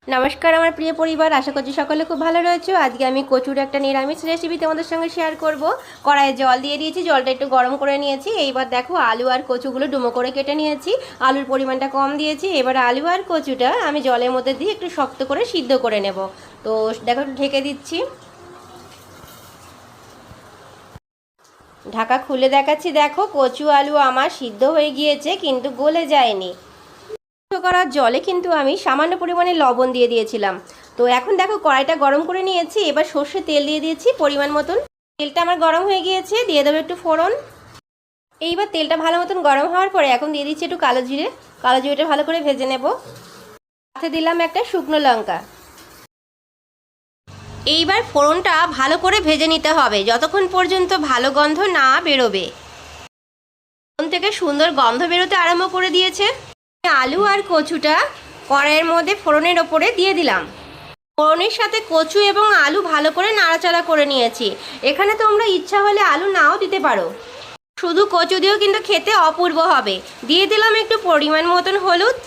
নমস্কার আমার প্রিয় পরিবার, আশা করছি সকলে খুব ভালো রয়েছে। আজকে আমি কচুর একটা নিরামিষ রেসিপি তোমাদের সঙ্গে শেয়ার করব। কড়াইয়ে জল দিয়ে দিয়েছি, জলটা একটু গরম করে নিয়েছি। এইবার দেখো আলু আর কচুগুলো ডুমো করে কেটে নিয়েছি। আলুর পরিমাণটা কম দিয়েছি। এবার আলু আর কচুটা আমি জলের মধ্যে দিয়ে একটু শক্ত করে সিদ্ধ করে নেব। তো দেখো একটু ঢেকে দিচ্ছি, ঢাকা খুলে দেখাচ্ছি। দেখো কচু আলু আমার সিদ্ধ হয়ে গিয়েছে কিন্তু গলে যায়নি। করার জলে কিন্তু আমি সামান্য পরিমাণে লবণ দিয়ে দিয়েছিলাম। তো এখন দেখো কড়াইটা গরম করে নিয়েছি। এবার সর্ষে তেল দিয়ে দিয়েছি পরিমাণ মতন। তেলটা আমার গরম হয়ে গিয়েছে, দিয়ে দেবো একটু ফোড়ন। এইবার তেলটা ভালো মতন গরম হওয়ার পরে এখন দিয়ে দিচ্ছি একটু কালো জিরে। কালো জিরেটা ভালো করে ভেজে নেব। সাথে দিলাম একটা শুকনো লঙ্কা। এইবার ফোড়নটা ভালো করে ভেজে নিতে হবে যতক্ষণ পর্যন্ত ভালো গন্ধ না বেরোবে। ফোড়ন থেকে সুন্দর গন্ধ বেরোতে আরম্ভ করে দিয়েছে। আলু আর কচুটা কড়াইয়ের মধ্যে ফোড়নের ওপরে দিয়ে দিলাম। ফোড়নের সাথে কচু এবং আলু ভালো করে নাড়াচাড়া করে নিয়েছি। এখানে তোমরা ইচ্ছা হলে আলু নাও দিতে পারো, শুধু কচু দিয়েও কিন্তু খেতে অপূর্ব হবে। দিয়ে দিলাম একটু পরিমাণ মতন হলুদ,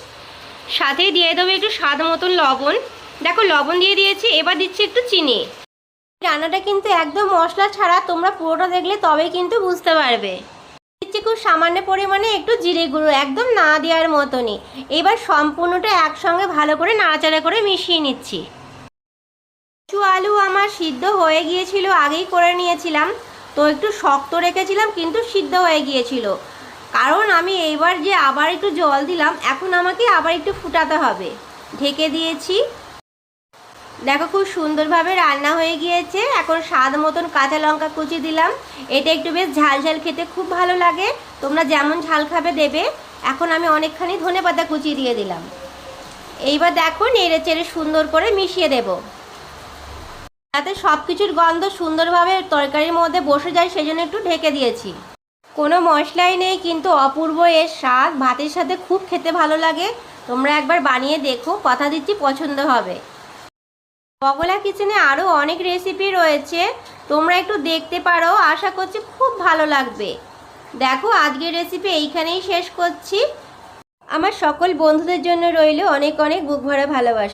সাথে দিয়ে দেবো একটু স্বাদ মতন লবণ। দেখো লবণ দিয়ে দিয়েছি। এবার দিচ্ছি একটু চিনি। রান্নাটা কিন্তু একদম মশলা ছাড়া, তোমরা পুরোটা দেখলে তবে কিন্তু বুঝতে পারবে। দিচ্ছি খুব সামান্য পরিমাণে একটু জিরে গুঁড়ো, একদম না দেওয়ার মতনই। এবার সম্পূর্ণটা একসঙ্গে ভালো করে নাড়াচাড়া করে মিশিয়ে নিচ্ছি। কচু আলু আমার সিদ্ধ হয়ে গিয়েছিল, আগেই করে নিয়েছিলাম। তো একটু শক্ত রেখেছিলাম কিন্তু সিদ্ধ হয়ে গিয়েছিল। কারণ আমি এইবার যে আবার একটু জল দিলাম, এখন আমাকে আবার একটু ফুটাতে হবে। ঢেকে দিয়েছি। দেখো খুব সুন্দরভাবে রান্না হয়ে গিয়েছে। এখন স্বাদ মতন কাঁচা লঙ্কা কুচি দিলাম। এটা একটু বেশ ঝাল ঝাল খেতে খুব ভালো লাগে, তোমরা যেমন ঝাল খাবে দেবে। এখন আমি অনেকখানি ধনেপাতা কুচি দিয়ে দিলাম। এইবার দেখো নেড়ে চেড়ে সুন্দর করে মিশিয়ে দেব, যাতে সব কিছুর গন্ধ সুন্দরভাবে তরকারির মধ্যে বসে যায়, সেজন্য একটু ঢেকে দিয়েছি। কোনো মশলাই নেই কিন্তু অপূর্ব এর স্বাদ, ভাতের সাথে খুব খেতে ভালো লাগে। তোমরা একবার বানিয়ে দেখো, কথা দিচ্ছি পছন্দ হবে। বগলা কিচেনে আরও অনেক রেসিপি রয়েছে, তোমরা একটু দেখতে পারো, আশা করছি খুব ভালো লাগবে। দেখো আজকের রেসিপি এইখানেই শেষ করছি। আমার সকল বন্ধুদের জন্য রইল অনেক অনেক বুক ভরা ভালোবাসা।